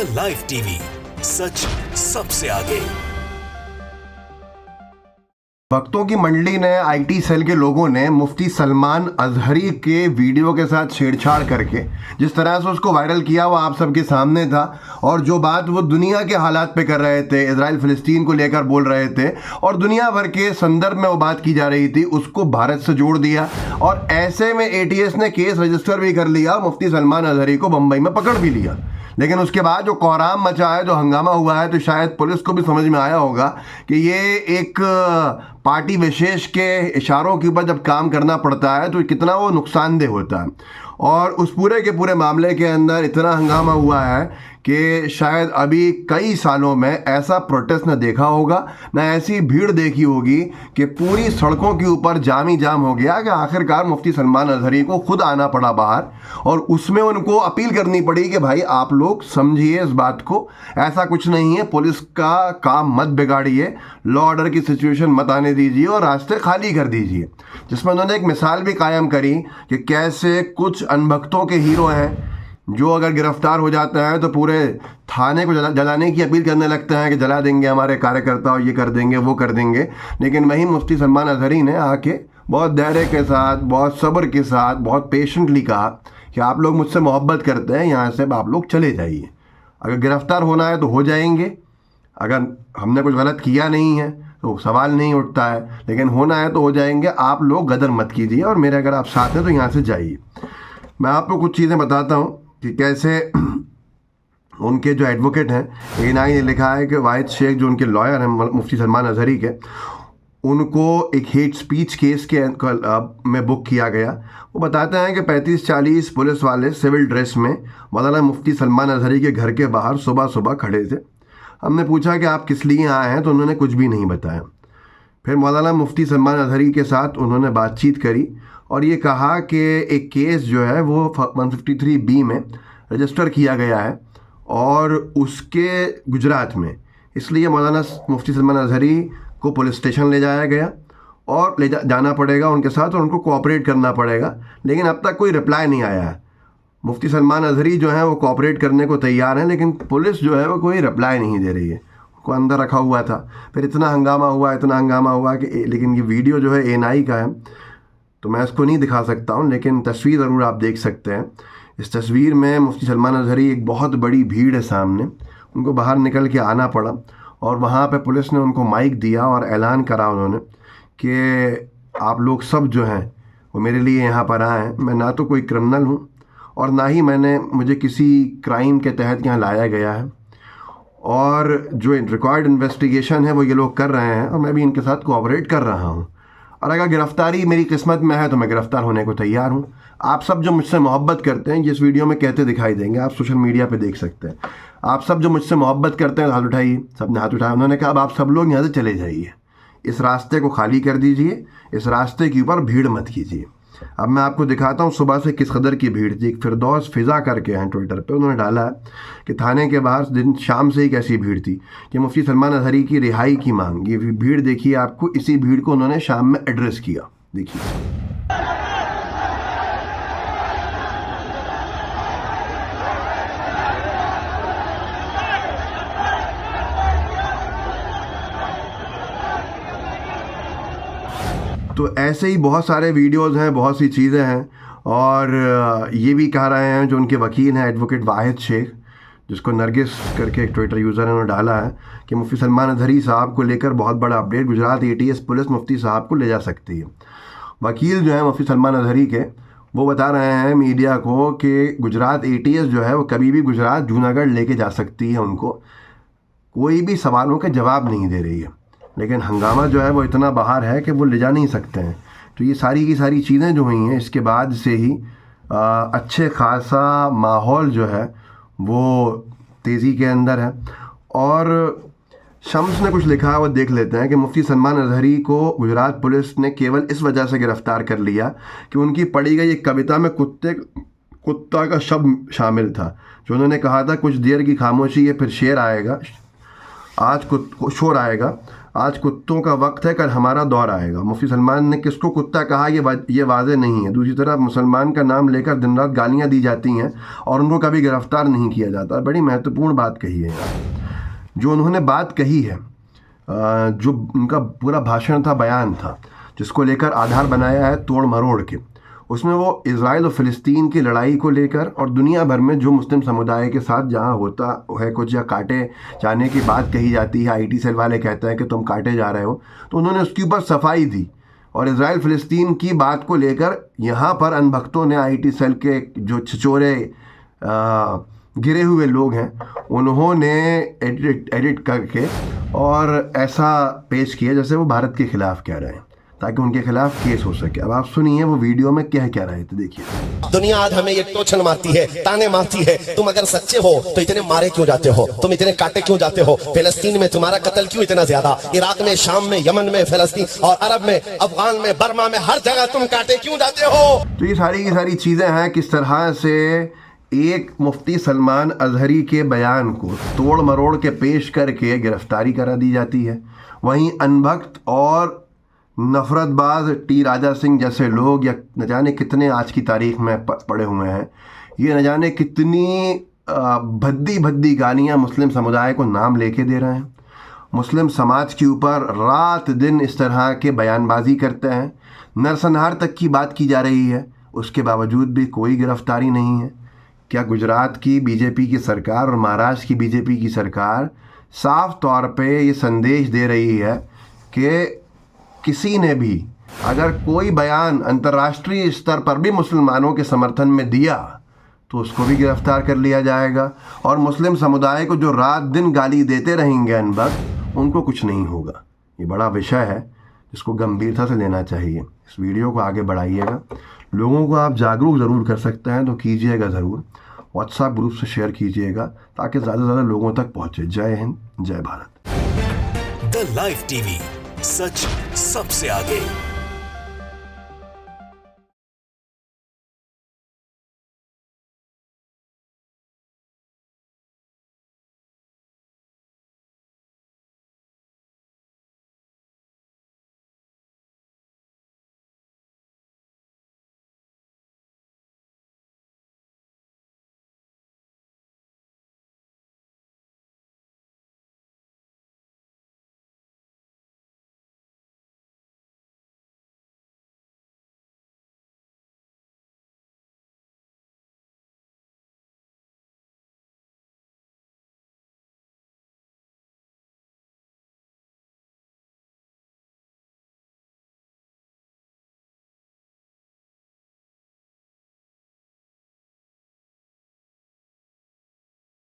The live TV, सच सबसे आगे। भक्तों की मंडली ने आईटी सेल के लोगों ने मुफ्ती सलमान अजहरी के वीडियो के साथ छेड़छाड़ करके जिस तरह से उसको वायरल किया वो आप सबके सामने था। और जो बात वो दुनिया के हालात पे कर रहे थे, इजराइल फिलिस्तीन को लेकर बोल रहे थे और दुनिया भर के संदर्भ में वो बात की जा रही थी, उसको भारत से जोड़ दिया। और ऐसे में एटीएस ने केस रजिस्टर भी कर लिया, मुफ्ती सलमान अजहरी को बम्बई में पकड़ भी लिया। लेकिन उसके बाद जो कोहराम मचा है, जो हंगामा हुआ है, तो शायद पुलिस को भी समझ में आया होगा कि ये एक पार्टी विशेष के इशारों के ऊपर जब काम करना पड़ता है तो कितना वो नुकसानदेह होता है। और उस पूरे के पूरे मामले के अंदर इतना हंगामा हुआ है कि शायद अभी कई सालों में ऐसा प्रोटेस्ट न देखा होगा, न ऐसी भीड़ देखी होगी कि पूरी सड़कों के ऊपर जाम ही जाम हो गया कि आखिरकार मुफ्ती सलमान अजहरी को खुद आना पड़ा बाहर और उसमें उनको अपील करनी पड़ी कि भाई आप लोग समझिए इस बात को, ऐसा कुछ नहीं है, पुलिस का काम मत बिगाड़िए, लॉ ऑर्डर की सिचुएशन मत आने दीजिए और रास्ते खाली कर दीजिए। जिसमें उन्होंने एक मिसाल भी कायम करी कि कैसे कुछ अनभक्तों के हीरो हैं जो अगर गिरफ्तार हो जाता है तो पूरे थाने को जलाने की अपील करने लगते हैं कि जला देंगे हमारे कार्यकर्ता और ये कर देंगे वो कर देंगे। लेकिन वहीं मुफ्ती सलमान अजहरी ने आके बहुत धैर्य के साथ, बहुत सब्र के साथ, बहुत पेशेंटली कहा कि आप लोग मुझसे मोहब्बत करते हैं, यहाँ से आप लोग चले जाइए। अगर गिरफ्तार होना है तो हो जाएंगे, अगर हमने कुछ गलत किया नहीं है तो सवाल नहीं उठता है, लेकिन होना है तो हो जाएंगे, आप लोग गदर मत कीजिए और मेरे अगर आप साथ हैं तो यहाँ से जाइए। मैं आपको कुछ चीज़ें बताता हूँ कि कैसे उनके जो एडवोकेट हैं एएनआई ने लिखा है कि वाहिद शेख जो उनके लॉयर हैं मुफ्ती सलमान अजहरी के, उनको एक हेट स्पीच केस के में बुक किया गया। वो बताते हैं कि 35-40 पुलिस वाले सिविल ड्रेस में मौलाना मुफ्ती सलमान अजहरी के घर के बाहर सुबह सुबह खड़े थे। हमने पूछा कि आप किस लिए आए हैं तो उन्होंने कुछ भी नहीं बताया। फिर मौलाना मुफ्ती सलमान अजहरी के साथ उन्होंने बातचीत करी और ये कहा कि एक केस जो है वो 153B में रजिस्टर किया गया है और उसके गुजरात में, इसलिए मौलाना मुफ्ती सलमान अजहरी को पुलिस स्टेशन ले जाया गया और जाना पड़ेगा उनके साथ और उनको कोऑपरेट करना पड़ेगा। लेकिन अब तक कोई रिप्लाई नहीं आया है। मुफ्ती सलमान अजहरी जो है वो कोऑपरेट करने को तैयार हैं, लेकिन पुलिस जो है वो कोई रिप्लाई नहीं दे रही है, को अंदर रखा हुआ था। फिर इतना हंगामा हुआ कि लेकिन ये वीडियो जो है एएनआई का है तो मैं इसको नहीं दिखा सकता हूँ, लेकिन तस्वीर ज़रूर आप देख सकते हैं। इस तस्वीर में मुफ्ती सलमान अजहरी, एक बहुत बड़ी भीड़ है सामने, उनको बाहर निकल के आना पड़ा और वहाँ पे पुलिस ने उनको माइक दिया और ऐलान करा उन्होंने कि आप लोग सब जो हैं वो मेरे लिए यहाँ पर आए हैं। मैं ना तो कोई क्रिमिनल हूँ और ना ही मुझे किसी क्राइम के तहत यहाँ लाया गया है, और जो रिकॉर्ड इन्वेस्टिगेशन है वो ये लोग कर रहे हैं और मैं भी इनके साथ कोऑपरेट कर रहा हूँ। और अगर गिरफ्तारी मेरी किस्मत में है तो मैं गिरफ्तार होने को तैयार हूँ। आप सब जो मुझसे मोहब्बत करते हैं, जिस वीडियो में कहते दिखाई देंगे, आप सोशल मीडिया पे देख सकते हैं, आप सब जो मुझसे मोहब्बत करते हैं हाथ उठाइए। सब ने हाथ उठाया। उन्होंने कहा अब आप सब लोग यहाँ से चले जाइए, इस रास्ते को खाली कर दीजिए, इस रास्ते के ऊपर भीड़ मत कीजिए। अब मैं आपको दिखाता हूँ सुबह से किस कदर की भीड़ थी। एक फिरदौस फिज़ा करके हैं ट्विटर पे, उन्होंने डाला है कि थाने के बाहर दिन शाम से ही कैसी भीड़ थी कि मुफ्ती सलमान अजहरी की रिहाई की मांग। ये भीड़ देखिए आपको, इसी भीड़ को उन्होंने शाम में एड्रेस किया। देखिए तो ऐसे ही बहुत सारे वीडियोस हैं, बहुत सी चीज़ें हैं। और ये भी कह रहे हैं जो उनके वकील हैं एडवोकेट वाहिद शेख, जिसको नरगिस करके एक ट्विटर यूज़र ने डाला है कि मुफ्ती सलमान अजहरी साहब को लेकर बहुत बड़ा अपडेट, गुजरात एटीएस पुलिस मुफ्ती साहब को ले जा सकती है। वकील जो है मुफ्ती सलमान अजहरी के, वो बता रहे हैं मीडिया को कि गुजरात एटीएस जो है वो कभी भी गुजरात जूनागढ़ लेके जा सकती है, उनको कोई भी सवालों के जवाब नहीं दे रही है। लेकिन हंगामा जो है वो इतना बाहर है कि वो ले जा नहीं सकते हैं। तो ये सारी की सारी चीज़ें जो हुई हैं इसके बाद से ही अच्छे खासा माहौल जो है वो तेज़ी के अंदर है। और शम्स ने कुछ लिखा है, वो देख लेते हैं कि मुफ्ती सलमान अजहरी को गुजरात पुलिस ने केवल इस वजह से गिरफ़्तार कर लिया कि उनकी पढ़ी गई एक कविता में कुत्ता का शब्द शामिल था। जो उन्होंने कहा था, कुछ देर की खामोशी है फिर शेर आएगा, आज शोर आएगा, आज कुत्तों का वक्त है, कल हमारा दौर आएगा। मुफ्ती सलमान ने किसको कुत्ता कहा ये वाज़ेह नहीं है। दूसरी तरफ मुसलमान का नाम लेकर दिन रात गालियाँ दी जाती हैं और उनको कभी गिरफ्तार नहीं किया जाता। बड़ी महत्वपूर्ण बात कही है यार। जो उन्होंने बात कही है, जो उनका पूरा भाषण था, बयान था, जिसको लेकर आधार बनाया है तोड़ मरोड़ के, उसमें वो इज़राइल और फ़िलिस्तीन की लड़ाई को लेकर और दुनिया भर में जो मुस्लिम समुदाय के साथ जहाँ होता है कुछ या काटे जाने की बात कही जाती है, आईटी सेल वाले कहते हैं कि तुम काटे जा रहे हो, तो उन्होंने उसके ऊपर सफाई दी। और इज़राइल फ़िलिस्तीन की बात को लेकर यहाँ पर अनभक्तों ने, आईटी सेल के जो छिचोरे गिरे हुए लोग हैं, उन्होंने एडिट करके और ऐसा पेश किया जैसे वो भारत के खिलाफ कह रहे हैं, ताकि उनके खिलाफ केस हो सके। अब आप सुनिए वो वीडियो में क्या कह रहे थे, देखिए। दुनिया आज हमें ये टोचन मारती है, ताने मारती है, तुम अगर सच्चे हो तो इतने मारे क्यों जाते हो, तुम इतने काटे क्यों जाते हो, फिलिस्तीन में तुम्हारा कत्ल क्यों इतना ज्यादा, इराक में, शाम में, यमन में, फिलिस्तीन और अरब में, अफगान में, बर्मा में, हर जगह तुम काटे क्यों जाते हो। तो ये सारी की सारी चीजें हैं किस तरह से एक मुफ्ती सलमान अजहरी के बयान को तोड़ मरोड़ के पेश करके गिरफ्तारी करा दी जाती है। वहीं अनभक्त और नफरतबाज टी राजा सिंह जैसे लोग, या न जाने कितने आज की तारीख में पड़े हुए हैं, ये न जाने कितनी भद्दी भद्दी गालियाँ मुस्लिम समुदाय को नाम लेके दे रहे हैं। मुस्लिम समाज के ऊपर रात दिन इस तरह के बयानबाजी करते हैं। नरसंहार तक की बात की जा रही है, उसके बावजूद भी कोई गिरफ्तारी नहीं है। क्या गुजरात की बीजेपी की सरकार और महाराष्ट्र की बीजेपी की सरकार साफ तौर पे ये संदेश दे रही है कि किसी ने भी अगर कोई बयान अंतर्राष्ट्रीय स्तर पर भी मुसलमानों के समर्थन में दिया तो उसको भी गिरफ्तार कर लिया जाएगा, और मुस्लिम समुदाय को जो रात दिन गाली देते रहेंगे अनबक, उनको कुछ नहीं होगा। ये बड़ा विषय है जिसको गंभीरता से लेना चाहिए। इस वीडियो को आगे बढ़ाइएगा, लोगों को आप जागरूक ज़रूर कर सकते हैं तो कीजिएगा ज़रूर। व्हाट्सएप ग्रुप से शेयर कीजिएगा ताकि ज़्यादा से ज़्यादा लोगों तक पहुँचे। जय हिंद, जय भारत। द लाइव टीवी, सच सबसे आगे।